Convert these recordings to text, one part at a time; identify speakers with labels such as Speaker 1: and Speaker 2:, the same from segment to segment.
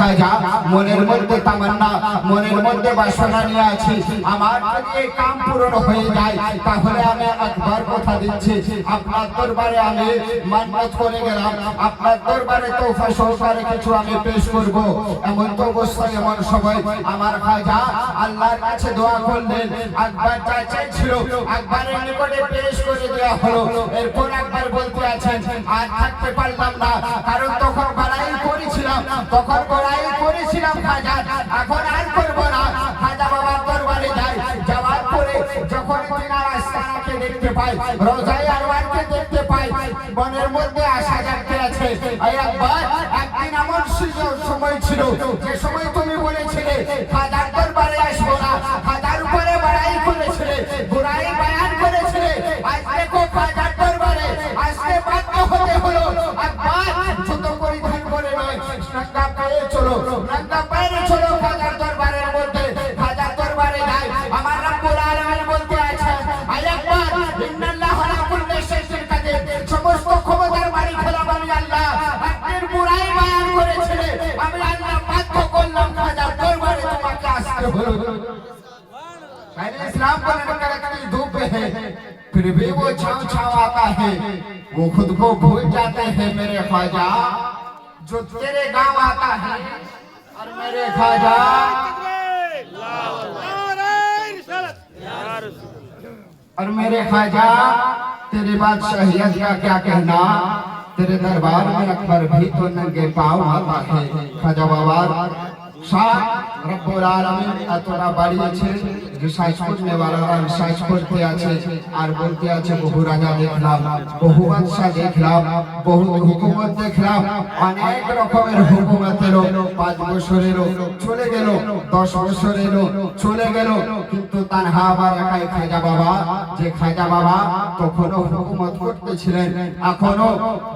Speaker 1: খাজা মনের মধ্যে তামান্না মনের মধ্যে বাসনা নিয়ে আছি আমার যদি এই কাম পূরণ হয়ে যায় তাহলে আমি একবার কথা দিচ্ছি আপনার দরবারে আমি মান্নত করে গেলাম আপনার দরবারে তওফা সহকারে কিছু আমি পেশ করব এমন তো অবস্থায় এমন সময় আমার খাজা আল্লাহর কাছে দোয়া করলেন একবার যা চাইছিল একবারের নিকটে পেশ করে দেওয়া হলো এরপর একবার বলতে আছেন আর থাকতে পারলাম না কারণ তখন বড়াই করেছিলাম খাজা এখন আর করব না খাজা বাবার দরবারে যাই যাওয়ার পরে যখন তিনার আস্তানাকে দেখতে পাই রোজায়ে আনোয়ারকে দেখতে পাই মনের মধ্যে আশা জাগতে আছে একবার একদিন এমন সময় ছিল যে সময় তুমি বলেছিলে খাজার দরবারে আসবো না খাজার উপরে বড়াই করেছিলে বুরাই বয়ান করেছিলে আজ দেখো খাজার দরবারে আসতে বাধ্য হতে হলো একবার ছোট পরিধান করে নয় নাঙ্গা পায়ে চলো খাজার দরবারের মধ্যে খাজার দরবারে যাই আমার রব্বুল আলামিন বলতে আছেন একবার ইন্নাল্লাহু আলা কুল্লি শাইইন কাদির সমস্ত ক্ষমতার মালিক হলাম আমি আল্লাহ আপনার বুরাই বয়ান করেছিলে আমি আল্লাহ বাধ্য করলাম খাজার দরবারে তোমাকে আসতে হলো इस्लाम को लड़की धूप है फिर भी वो छाव छाव आता है वो खुद को भूल जाते हैं मेरे ख्वाजा जो तेरे गांव आता है और मेरे ख्वाजा और मेरे ख्वाजा तेरी बादशाहियत का क्या कहना तेरे दरबार में अकबर भी तो नंगे पाँव आता है ख्वाजा बाबा शाह रब्बुल आलामीन এতটা বাড়িয়েছে যে সাইজ করতে वालाরা সাইজ করতে আছে আর বলতে আছে বহু রাজা দেখলাম বহু বাদশা দেখলাম বহু হুকুমত দেখলাম অনেক রকমের হুকুমত এলো 5 বছরের চলে গেল 10 বছরের চলে গেল কিন্তু তানহা আবার একাই খাজা বাবা যে খাজা বাবা তখনও হুকুমত করতেছিলেন এখনো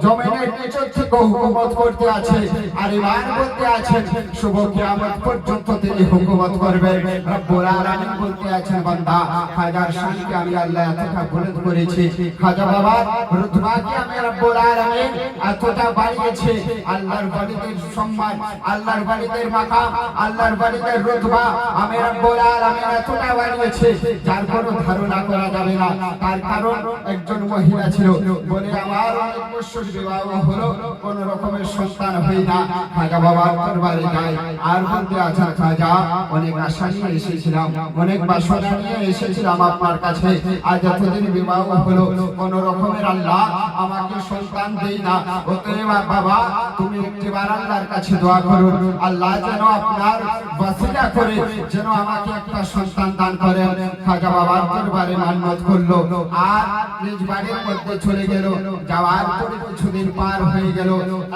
Speaker 1: জমিনের নিচে থেকে হুকুমত করতে আছে আর ইমান বলতে আছেন শুভ কিয়ামত পর্যন্ত তিনি হুকুমত করবেন রব্বুল আলামিন বলতে আছেন বান্দা খাজার শানকে আমি আল্লাহ এতটা বুলন্দ করেছি খাজা বাবার রুতবাকে আমি রব্বুল আলামিন এতটা বাড়িয়েছি আল্লাহর ওয়ালিদের সম্মান আল্লাহর ওয়ালিদের মাকাম আল্লাহর ওয়ালিদের রুতবা আমি রব্বুল আলামিন এতটা বাড়িয়েছি যার কোনো ধারণা করা যাবে না তার কারণ একজন মহিলা ছিল বলে আমার অনেক বছর বিবাহ হলো কোনো রকমের সন্তান হয় না খাজা বাবার দরবারে যায় আর বলতে আছেন খাজা অনেক আশা নিয়ে এসেছিলাম অনেক বাসনা নিয়ে এসেছিলাম আপনার কাছে আজ এতদিন বিবাহ হলো কোন রকমের আল্লাহ আমাকে সন্তান দেই না অতএব বাবা তুমি একটিবার আল্লাহর কাছে দোয়া করুন আল্লাহ যেন আপনার ওয়াসিলা করে যেন আমাকে একটা সন্তান দান করেন খাজা বাবার দরবারে মান্নত করলো আর নিজ বাড়ির মধ্যে চলে গেল যাওয়ার পরে কিছুদিন পার হয়ে গেল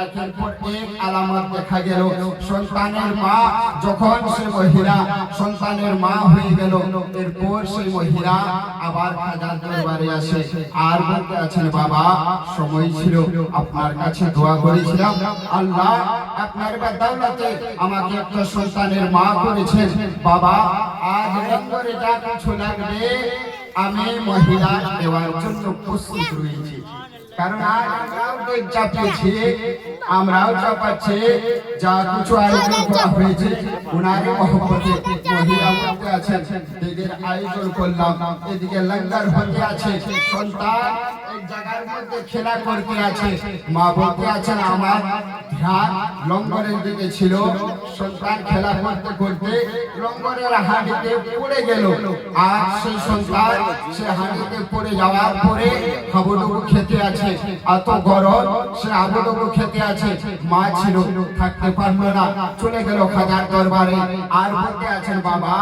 Speaker 1: একের পর এক আলামত দেখা গেল সন্তানের মা যখন সে মহিলা সন্তানের মা হয়ে গেল এরপর সেই মহিলা আবার খাজার দরবারে আসে আর বলতে আছেন বাবা সময় ছিল আপনার কাছে দোয়া করেছিলাম আল্লাহ আপনার বদৌলতে আমাকে একটা সন্তানের মা করেছেন বাবা আজ করে যা কিছু লাগবে আমি মহিলা দেওয়ার জন্য প্রস্তুত রয়েছি কারণ আজ আমরাও দেব চাপিয়েছি আমরাও চাপাচ্ছি যা কিছু আয়োজন করা হয়েছে উনার মহব্বতে মহিলা বলতে আছেন এদের আয়োজন করলাম এদিকে লঙ্গর হতে আছে সন্তান এক জায়গার মধ্যে খেলা করতে আছে মা বলতে আছেন আমার ধ্যান লঙ্গরের দিকে ছিল সন্তান খেলা করতে করতে লঙ্গরের হাঁড়িতে পড়ে গেল আর সেই সন্তান সে হাঁড়িতে পড়ে যাওয়ার পরে হাবুডুবু খেতে আছে এত গরম সে হাবুডুবু খেতে আছে মা ছিল থাকতে পারলো না চলে গেল খাজার দরবারে আর বলতে আছেন বাবা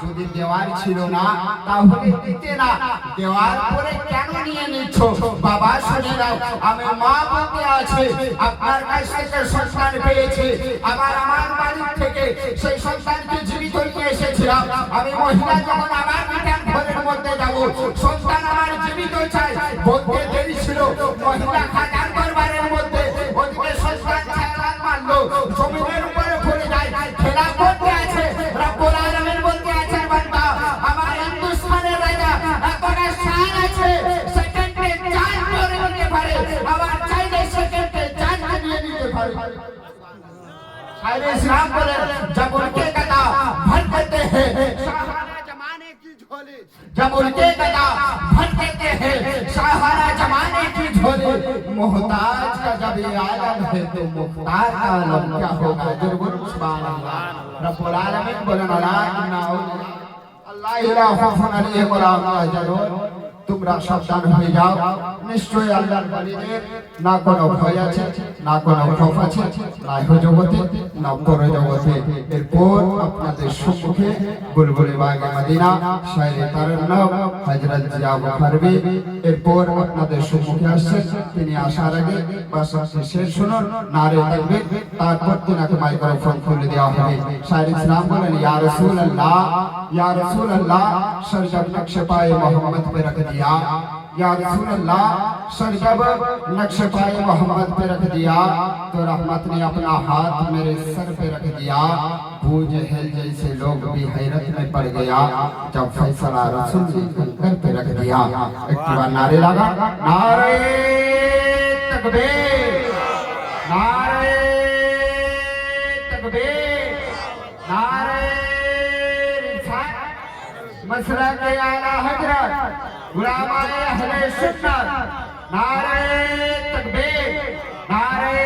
Speaker 1: যদি দেওয়ার ছিল না তাহলে দিতে না দেওয়ার পরে কেন নিয়ে নিচ্ছ বাবা শুনে নাও আমি মা বলতে আছে আপনার কাছ থেকে সন্তান পেয়েছি আবার আমার বাড়ি থেকে সেই সন্তানকে জীবিত নিয়ে এসেছিলাম আমি মহিলা যখন আমার বিধান ঘরের মধ্যে যাব সন্তান আমার জীবিত চাই বলতে দেরি ছিল মহিলা খাজার দরবারের মধ্যে ওদিকে সন্তান ছায়ালান মারলো জমিনের উপরে পড়ে যায় খেলা করতে আছে রব্বুল আলামিন বলতে আছেন বান্দা আমার হিন্দুস্তানের রাজা এতটা শান আছে সেকেন্ডে জান করে নিতে পারে আবার চাইলে সেকেন্ডে জান নিয়ে নিতে পারে अरे इस्लाम बोले जब उनके गदा भर देते हैं शाहाना जमाने की झोली, जब उनके गदा भर देते हैं शाहाना जमाने की झोली, मोहताज का जब ये आलम है तो मुख्तार का आलम क्या होगा। जुर्बुल सुभान अल्लाह रब्बुल आलमीन बोलन अल्लाह इला खौफुन अलैहिम वला हुम यहज़नून। তোমরা সাবধান হয়ে যাও, নিশ্চয়ই আল্লাহর ওয়ালিদের না কোনো ভয় আছে, না কোনো খৌফ আছে, না ইহ জগতে না পর জগতে। এরপর আপনাদের সম্মুখে বুলবুল বাগে মদিনা শায়রে তারান্নাম হযরত জিয়া বুখারী এরপর আপনাদের সম্মুখে আসছেন। তিনি আসার আগে বাসাতে শেষ শুনুন নারে তাকবীর, তারপর তিনাকে মাইক্রোফোন খুলে দেওয়া হবে। শায়রে ইসলাম বলেন ইয়া রাসূলুল্লাহ, ইয়া রাসূলুল্লাহ সর জব নকশে পায়ে মোহাম্মদ पे रख दिया, या रसूल अल्लाह सर जब नक्श पाए मोहम्मद पे रख दिया तो रहमत ने अपना हाथ मेरे सर पे रख दिया। अबू जहल जैसे लोग भी हैरत में पड़ गया जब फैसला रसूल ने कंकर पे रख दिया। एक बार नारे लगा, नारे तकबीर, नारे तकबीर, नारे रिसालत, मसला के आला हजरत उलमाए अहले सुन्नत, नारे तकबीर, नारे